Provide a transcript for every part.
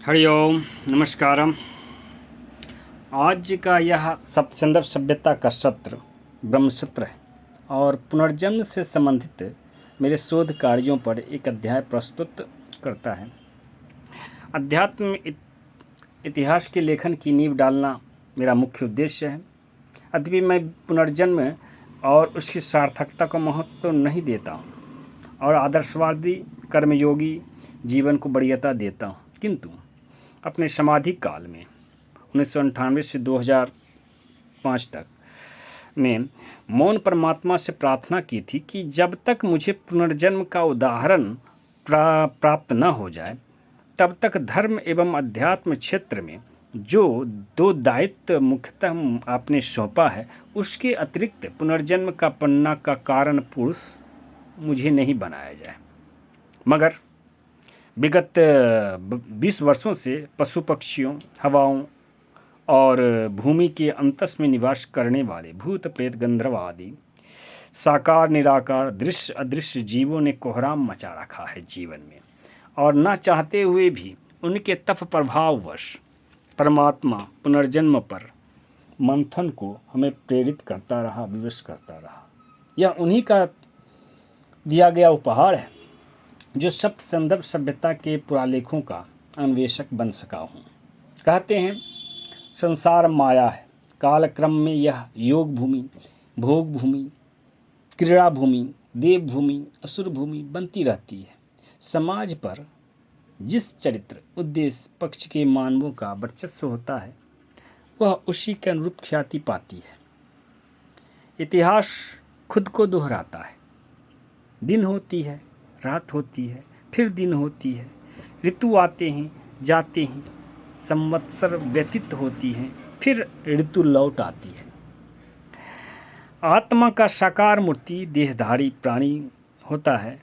हरि ओम नमस्कारम। आज का यह संदर्भ सभ्यता का सत्र ब्रह्मसूत्र है और पुनर्जन्म से संबंधित मेरे शोध कार्यों पर एक अध्याय प्रस्तुत करता है। अध्यात्म इतिहास के लेखन की नींव डालना मेरा मुख्य उद्देश्य है। अद्यपि मैं पुनर्जन्म और उसकी सार्थकता को महत्व तो नहीं देता हूँ और आदर्शवादी कर्मयोगी जीवन को वरीयता देता हूँ, किंतु अपने समाधि काल में 1998 से 2005 तक में मौन परमात्मा से प्रार्थना की थी कि जब तक मुझे पुनर्जन्म का उदाहरण प्राप्त न हो जाए तब तक धर्म एवं अध्यात्म क्षेत्र में जो दो दायित्व मुख्यतः आपने सौंपा है उसके अतिरिक्त पुनर्जन्म का पन्ना का कारण पुरुष मुझे नहीं बनाया जाए। मगर विगत 20 वर्षों से पशु पक्षियों, हवाओं और भूमि के अंतस में निवास करने वाले भूत प्रेत गंधर्व आदि साकार निराकार दृश्य अदृश्य जीवों ने कोहराम मचा रखा है जीवन में, और न चाहते हुए भी उनके तप प्रभाववश परमात्मा पुनर्जन्म पर मंथन को हमें प्रेरित करता रहा, विवश करता रहा। यह उन्हीं का दिया गया उपहार है जो सप्त संदर्भ सभ्यता के पुरालेखों का अन्वेषक बन सका हूँ। कहते हैं संसार माया है, कालक्रम में यह योग भूमि, भोग भूमि, क्रीड़ा भूमि, देव भूमि, असुर भूमि बनती रहती है। समाज पर जिस चरित्र उद्देश्य पक्ष के मानवों का वर्चस्व होता है वह उसी के अनुरूप ख्याति पाती है। इतिहास खुद को दोहराता है। दिन होती है, रात होती है, फिर दिन होती है, ऋतु आते हैं जाते हैं, संवत्सर व्यतीत होती हैं, फिर ऋतु लौट आती है। आत्मा का साकार मूर्ति देहधारी प्राणी होता है।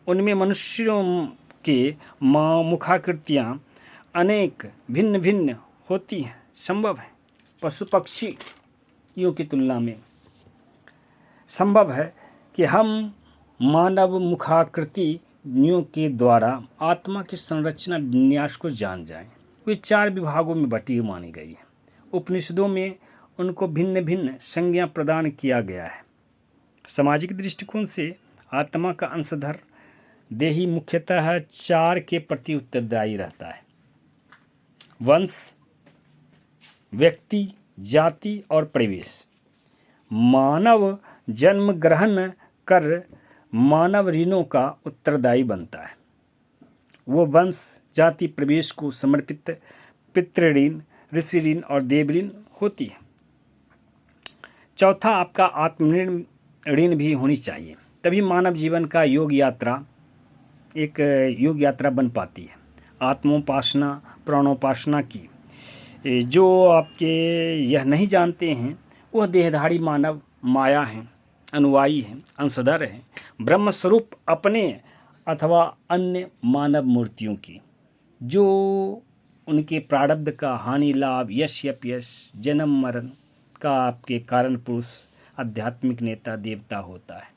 उनमें मनुष्यों के मुखाकृतियाँ अनेक भिन्न भिन्न होती हैं। संभव है पशु पक्षियों की तुलना में संभव है कि हम मानव मुखाकृतियों के द्वारा आत्मा की संरचना विन्यास को जान जाएं। वे 4 विभागों में बटी मानी गई है। उपनिषदों में उनको भिन्न भिन्न संज्ञा प्रदान किया गया है। सामाजिक दृष्टिकोण से आत्मा का अंशधर देही मुख्यतः 4 के प्रति उत्तरदायी रहता है: वंश, व्यक्ति, जाति और परिवेश। मानव जन्म ग्रहण कर मानव ऋणों का उत्तरदायी बनता है। वो वंश, जाति, प्रवेश को समर्पित पितृऋण, ऋषि ऋण और देव ऋण होती है। चौथा, आपका आत्म ऋण भी होनी चाहिए, तभी मानव जीवन का योग यात्रा बन पाती है। आत्मोपासना, प्राणोपासना की जो आपके यह नहीं जानते हैं वह देहधारी मानव माया हैं, अनुयायी हैं, अंशधर हैं ब्रह्म स्वरूप अपने अथवा अन्य मानव मूर्तियों की, जो उनके प्रारब्ध का हानि लाभ, यश अपयश, जन्म मरण का आपके कारण पुरुष आध्यात्मिक नेता देवता होता है।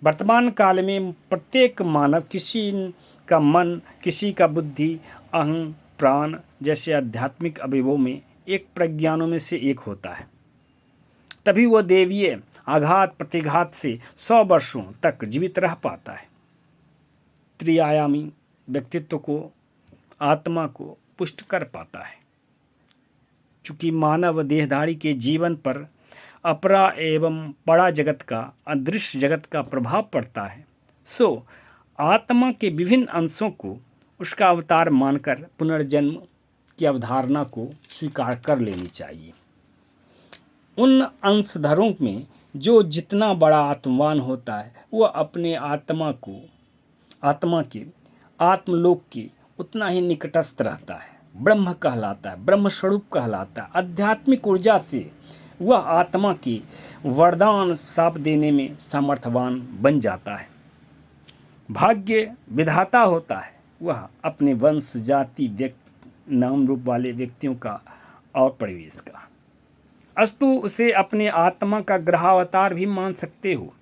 वर्तमान काल में प्रत्येक मानव, किसी का मन, किसी का बुद्धि, अहं, प्राण जैसे आध्यात्मिक अवयवों में एक प्रज्ञानों में से एक होता है। तभी वह देवीय आघात प्रतिघात से 100 वर्षों तक जीवित रह पाता है। त्रिआयामी व्यक्तित्व को, आत्मा को पुष्ट कर पाता है। चूँकि मानव देहधारी के जीवन पर अपरा एवं बड़ा जगत का, अदृश्य जगत का प्रभाव पड़ता है, सो आत्मा के विभिन्न अंशों को उसका अवतार मानकर पुनर्जन्म की अवधारणा को स्वीकार कर लेनी चाहिए। उन अंशधरों में जो जितना बड़ा आत्मवान होता है वह अपने आत्मा के आत्मलोक के उतना ही निकटस्थ रहता है, ब्रह्म कहलाता है, ब्रह्म स्वरूप कहलाता है। आध्यात्मिक ऊर्जा से वह आत्मा के वरदान साप देने में सामर्थ्यवान बन जाता है। भाग्य विधाता होता है वह अपने वंश, जाति, व्यक्ति, नाम रूप वाले व्यक्तियों का और परिवेश का। अस्तु उसे अपने आत्मा का ग्रहावतार भी मान सकते हो,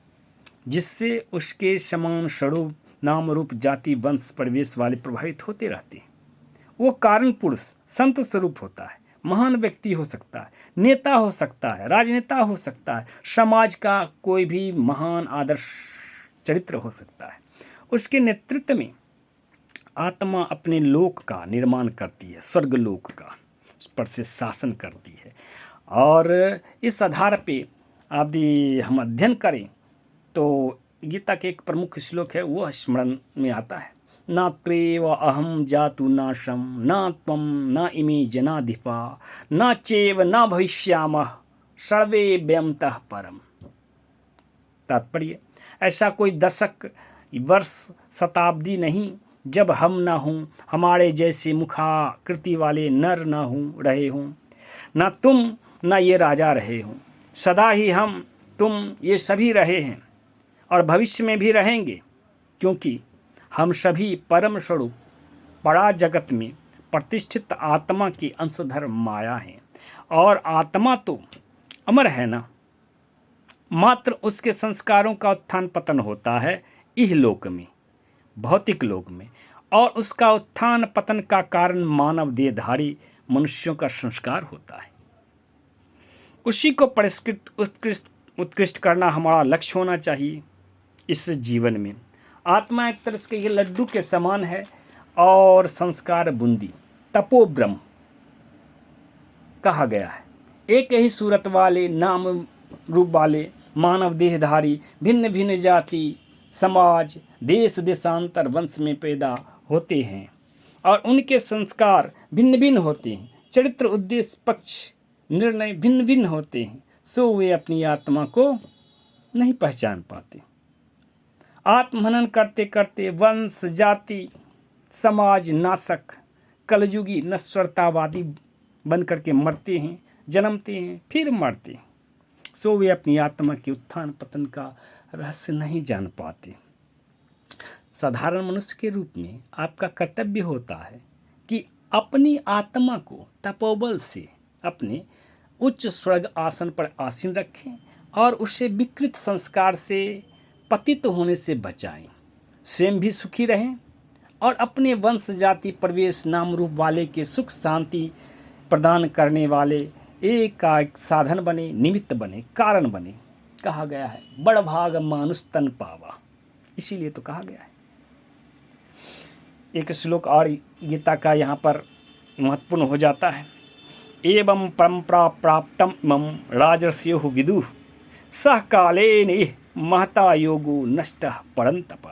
जिससे उसके समान स्वरूप, नाम रूप, जाति, वंश, परिवेश वाले प्रभावित होते रहते हैं। वो कारण पुरुष संत स्वरूप होता है, महान व्यक्ति हो सकता है, नेता हो सकता है, राजनेता हो सकता है, समाज का कोई भी महान आदर्श चरित्र हो सकता है। उसके नेतृत्व में आत्मा अपने लोक का निर्माण करती है, स्वर्ग लोक का उस पर से शासन करती है। और इस आधार पे यदि हम अध्ययन करें तो गीता के एक प्रमुख श्लोक है, वो स्मरण में आता है, न त्वेव अहम जातु नाशम न त्वम न इमे जनाधिपा न चेव न भविष्यामः सर्वे व्यमतः परम। तात्पर्य, ऐसा कोई दशक, वर्ष, शताब्दी नहीं जब हम न हों, हमारे जैसे मुखाकृति वाले नर न हों रहे हों, न तुम न ये राजा रहे हों। सदा ही हम तुम ये सभी रहे हैं और भविष्य में भी रहेंगे, क्योंकि हम सभी परम स्वरूप परा जगत में प्रतिष्ठित आत्मा की अंशधर माया हैं। और आत्मा तो अमर है ना, मात्र उसके संस्कारों का उत्थान पतन होता है इहलोक में, भौतिक लोक में, और उसका उत्थान पतन का कारण मानव देहधारी मनुष्यों का संस्कार होता है। उसी को परिष्कृत उत्कृष्ट करना हमारा लक्ष्य होना चाहिए इस जीवन में। आत्मा एक तरह से ये लड्डू के समान है और संस्कार बूंदी, तपो ब्रह्म कहा गया है। एक ही सूरत वाले, नाम रूप वाले मानव देहधारी भिन्न भिन्न जाति, समाज, देश देशांतर, वंश में पैदा होते हैं और उनके संस्कार भिन्न भिन्न होते हैं, चरित्र, उद्देश्य, पक्ष, निर्णय भिन्न भिन्न होते हैं, सो वे अपनी आत्मा को नहीं पहचान पाते। आत्महनन करते करते वंश, जाति, समाज नाशक कलयुगी नश्वरतावादी बन करके मरते हैं, जन्मते हैं, फिर मरते हैं, सो वे अपनी आत्मा के उत्थान पतन का रहस्य नहीं जान पाते। साधारण मनुष्य के रूप में आपका कर्तव्य होता है कि अपनी आत्मा को तपोबल से अपने उच्च स्वर्ग आसन पर आसीन रखें और उसे विकृत संस्कार से पतित होने से बचाएं, स्वयं भी सुखी रहें और अपने वंश, जाति, प्रवेश, नाम रूप वाले के सुख शांति प्रदान करने वाले एक साधन बने, निमित्त बने, कारण बने। कहा गया है बड़ भाग मानुष तन पावा, इसीलिए तो कहा गया है। एक श्लोक और गीता का यहाँ पर महत्वपूर्ण हो जाता है, एवं परंपरा प्राप्तम इमं राजर्षयो विदुः सह कालेन इह महता योगो नष्टः परंतप।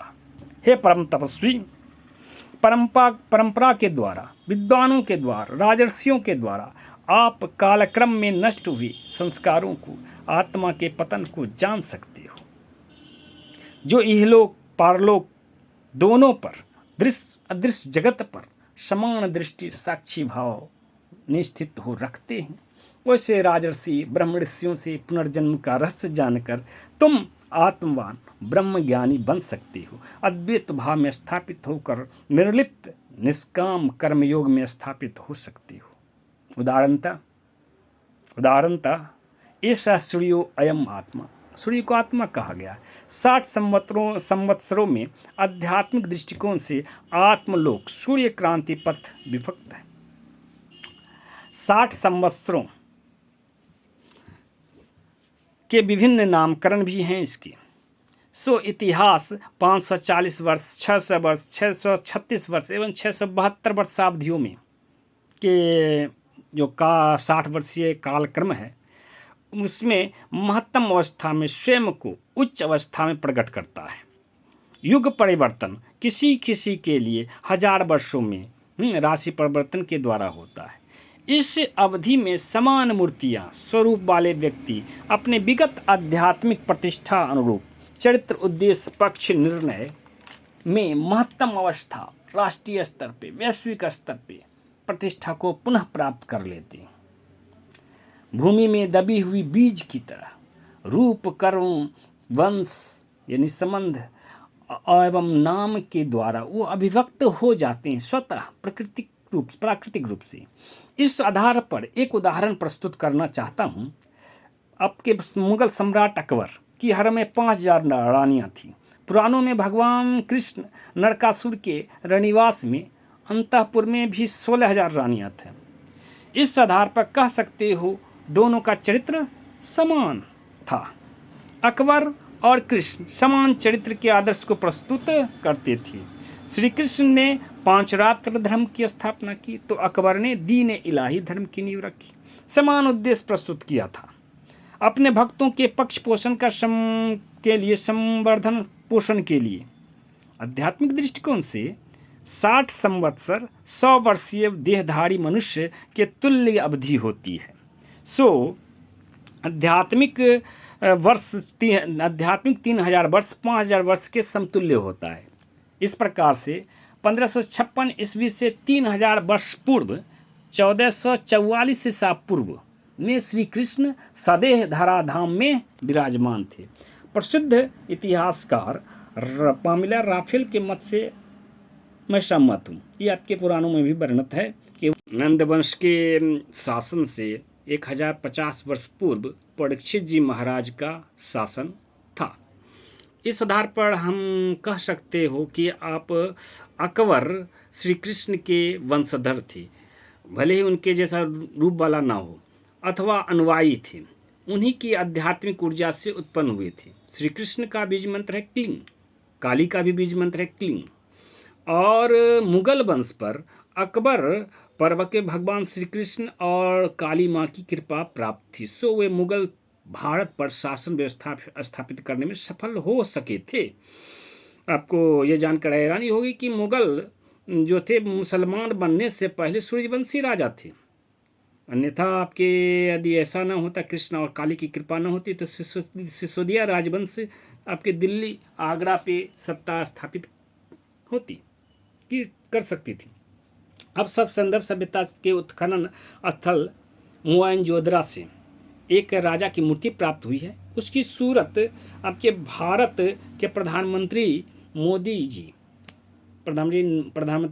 हे परम तपस्वी, परंपरा के द्वारा, विद्वानों के द्वारा, राजर्षियों के द्वारा आप कालक्रम में नष्ट हुए संस्कारों को, आत्मा के पतन को जान सकते हो, जो इहलोक पारलोक दोनों पर, दृश्य अदृश्य जगत पर समान दृष्टि साक्षी भाव निश्चित हो रखते हैं। वैसे राजर्षि ब्रह्म ऋषियों से पुनर्जन्म का रहस्य जानकर तुम आत्मवान ब्रह्म ज्ञानी बन सकते हो, अद्वैत भाव में स्थापित होकर निर्लिप्त निष्काम कर्मयोग में स्थापित हो सकते हो। उदाहरणतः ऐसा सूर्यो अयम आत्मा, सूर्य को आत्मा कहा गया। 60 संवत्सरों में आध्यात्मिक दृष्टिकोण से आत्मलोक सूर्य क्रांति पथ विभक्त है। 60 संवत्सरों के विभिन्न नामकरण भी हैं इसके। सो इतिहास 540 वर्ष, 600 वर्ष, 636 वर्ष एवं 672 वर्षावधियों में के जो 60 वर्षीय कालक्रम है, उसमें महत्तम अवस्था में स्वयं को उच्च अवस्था में प्रकट करता है। युग परिवर्तन किसी किसी के लिए 1000 वर्षों में राशि परिवर्तन के द्वारा होता है। इस अवधि में समान मूर्तियाँ स्वरूप वाले व्यक्ति अपने विगत आध्यात्मिक प्रतिष्ठा अनुरूप चरित्र, उद्देश्य, पक्ष, निर्णय में महत्तम अवस्था, राष्ट्रीय स्तर पे, वैश्विक स्तर पे प्रतिष्ठा को पुनः प्राप्त कर लेते हैं। भूमि में दबी हुई बीज की तरह रूप, कर्म, वंश यानी संबंध एवं नाम के द्वारा वो अभिव्यक्त हो जाते हैं स्वतः प्राकृतिक रूप से। इस आधार पर एक उदाहरण प्रस्तुत करना चाहता हूँ। आपके मुगल सम्राट अकबर की हर में 5000 रानियाँ थीं। पुराणों में भगवान कृष्ण नरकासुर के रनिवास में अंतःपुर में भी 16,000 रानियां थीं। इस आधार पर कह सकते हो दोनों का चरित्र समान था। अकबर और कृष्ण समान चरित्र के आदर्श को प्रस्तुत करते थे। श्री कृष्ण ने 5 रात्र धर्म की स्थापना की तो अकबर ने दीन इलाही धर्म की नींव रखी। समान उद्देश्य प्रस्तुत किया था, अपने भक्तों के पक्ष पोषण के लिए, संवर्धन पोषण के लिए। आध्यात्मिक दृष्टिकोण से 60 संवत्सर 100 वर्षीय देहधारी मनुष्य के तुल्य अवधि होती है। आध्यात्मिक 3000 वर्ष 5000 वर्ष के समतुल्य होता है। इस प्रकार से 1556 ईस्वी से 3000 वर्ष पूर्व 1444 ईसा पूर्व में श्री कृष्ण सदेह धराधाम में विराजमान थे। प्रसिद्ध इतिहासकार पामिला राफेल के मत से मैं सहमत हूँ। ये आपके पुराणों में भी वर्णित है कि नंदवंश के शासन से 1050 वर्ष पूर्व परीक्षित जी महाराज का शासन था। इस आधार पर हम कह सकते हो कि आप अकबर श्री कृष्ण के वंशधर थे, भले ही उनके जैसा रूप वाला ना हो, अथवा अनुयायी थे। उन्हीं की आध्यात्मिक ऊर्जा से उत्पन्न हुए थे। श्री कृष्ण का बीज मंत्र है क्लीं, काली का भी बीज मंत्र है क्लीं। और मुगल वंश पर अकबर पर्व के भगवान श्री कृष्ण और काली माँ की कृपा प्राप्त थी, सो वे मुगल भारत पर शासन व्यवस्था स्थापित करने में सफल हो सके थे। आपको ये जानकर हैरानी होगी कि मुगल जो थे मुसलमान बनने से पहले सूर्यवंशी राजा थे। अन्यथा आपके यदि ऐसा न होता, कृष्ण और काली की कृपा न होती, तो सिसोदिया राजवंश आपके दिल्ली आगरा पे सत्ता स्थापित होती कि कर सकती थी। अब सब संदर्भ सभ्यता के उत्खनन स्थल मोहनजोदड़ो से एक राजा की मूर्ति प्राप्त हुई है। उसकी सूरत आपके भारत के प्रधानमंत्री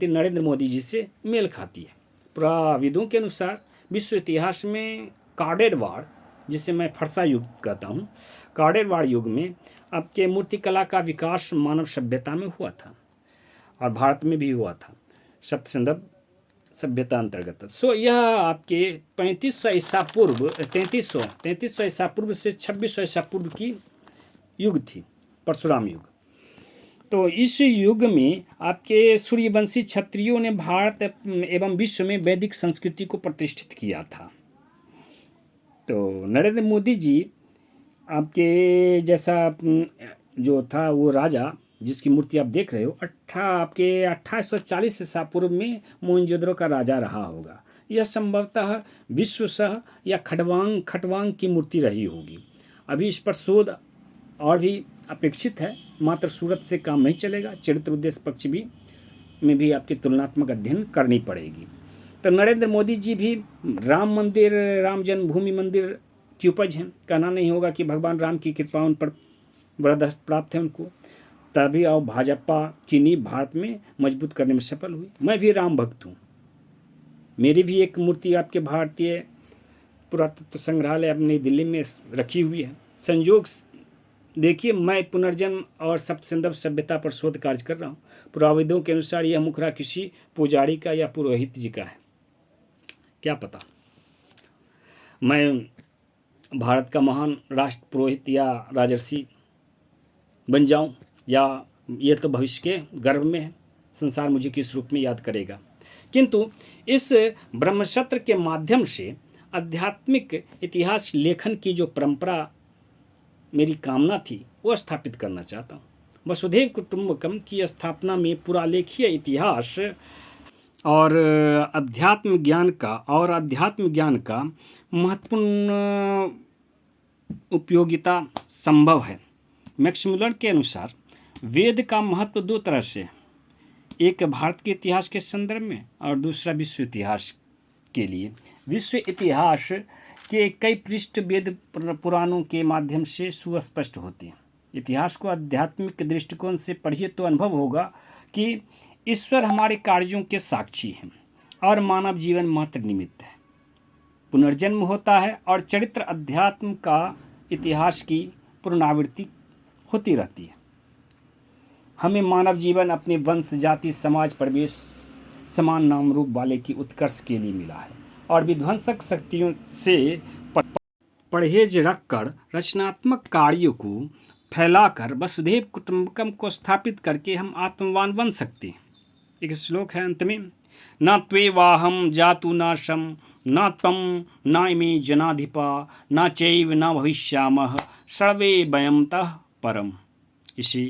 नरेंद्र मोदी जी से मेल खाती है। पुराविदों के अनुसार विश्व इतिहास में काडेरवाड़, जिसे मैं फरसा युग कहता हूँ, काडेरवाड़ युग में आपके मूर्तिकला का विकास मानव सभ्यता में हुआ था और भारत में भी हुआ था, सप्तसंदर्भ सभ्यता अंतर्गत। यह आपके 3500 ईसा पूर्व 3300 ईसा पूर्व से 2600 ईसा पूर्व की युग थी, परशुराम युग। तो इस युग में आपके सूर्यवंशी क्षत्रियों ने भारत एवं विश्व में वैदिक संस्कृति को प्रतिष्ठित किया था। तो नरेंद्र मोदी जी आपके जैसा जो था वो राजा जिसकी मूर्ति आप देख रहे हो, 2840 ईसा पूर्व में मोहनजोदड़ो का राजा रहा होगा। यह संभवतः विश्वसह या खटवांग की मूर्ति रही होगी। अभी इस पर शोध और भी अपेक्षित है, मात्र सूरत से काम नहीं चलेगा, चरित्र उद्देश्य पक्ष में भी आपकी तुलनात्मक अध्ययन करनी पड़ेगी। तो नरेंद्र मोदी जी भी राम मंदिर, राम जन्मभूमि मंदिर की उपज हैं। कहना नहीं होगा कि भगवान राम की कृपा उन पर वरदहस्त प्राप्त है उनको, तभी और भाजपा की नींव भारत में मजबूत करने में सफल हुई। मैं भी राम भक्त हूँ। मेरी भी एक मूर्ति आपके भारतीय पुरातत्व संग्रहालय अब नई दिल्ली में रखी हुई है। संयोग देखिए, मैं पुनर्जन्म और सप्तसंदर्भ सभ्यता पर शोध कार्य कर रहा हूँ। पुराविदों के अनुसार यह मुखरा किसी पुजारी का या पुरोहित जी का है। क्या पता मैं भारत का महान राष्ट्र पुरोहित या राजर्षि बन जाऊं, या ये तो भविष्य के गर्भ में है, संसार मुझे किस रूप में याद करेगा। किंतु इस ब्रह्मसत्र के माध्यम से आध्यात्मिक इतिहास लेखन की जो परंपरा मेरी कामना थी वो स्थापित करना चाहता हूँ। वसुधैव कुटुंबकम की स्थापना में पुरालेखीय इतिहास और अध्यात्म ज्ञान का महत्वपूर्ण उपयोगिता संभव है। मैक्स मुलर के अनुसार वेद का महत्व 2 तरह से, एक भारत के इतिहास के संदर्भ में और दूसरा विश्व इतिहास के लिए। विश्व इतिहास के कई पृष्ठ वेद पुराणों के माध्यम से सुस्पष्ट होते हैं। इतिहास को आध्यात्मिक दृष्टिकोण से पढ़िए तो अनुभव होगा कि ईश्वर हमारे कार्यों के साक्षी हैं और मानव जीवन मात्र निमित्त है। पुनर्जन्म होता है और चरित्र अध्यात्म का इतिहास की पुनरावृत्ति होती रहती है। हमें मानव जीवन अपने वंश, जाति, समाज, परिवेश समान नाम रूप वाले की उत्कर्ष के लिए मिला है और विध्वंसक शक्तियों से परहेज रखकर रचनात्मक कार्यों को फैलाकर वसुधैव कुटुंबकम को स्थापित करके हम आत्मवान बन सकते हैं। एक श्लोक है अंत में, न त्वेवाहम जातु नाशम न त्वं न इमे जनाधिपा न चैव न भविष्यामः सर्वे वयमतः परम। इसी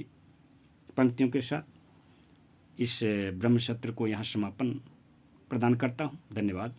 पंक्तियों के साथ इस ब्रह्मसत्र को यहाँ समापन प्रदान करता हूँ। धन्यवाद।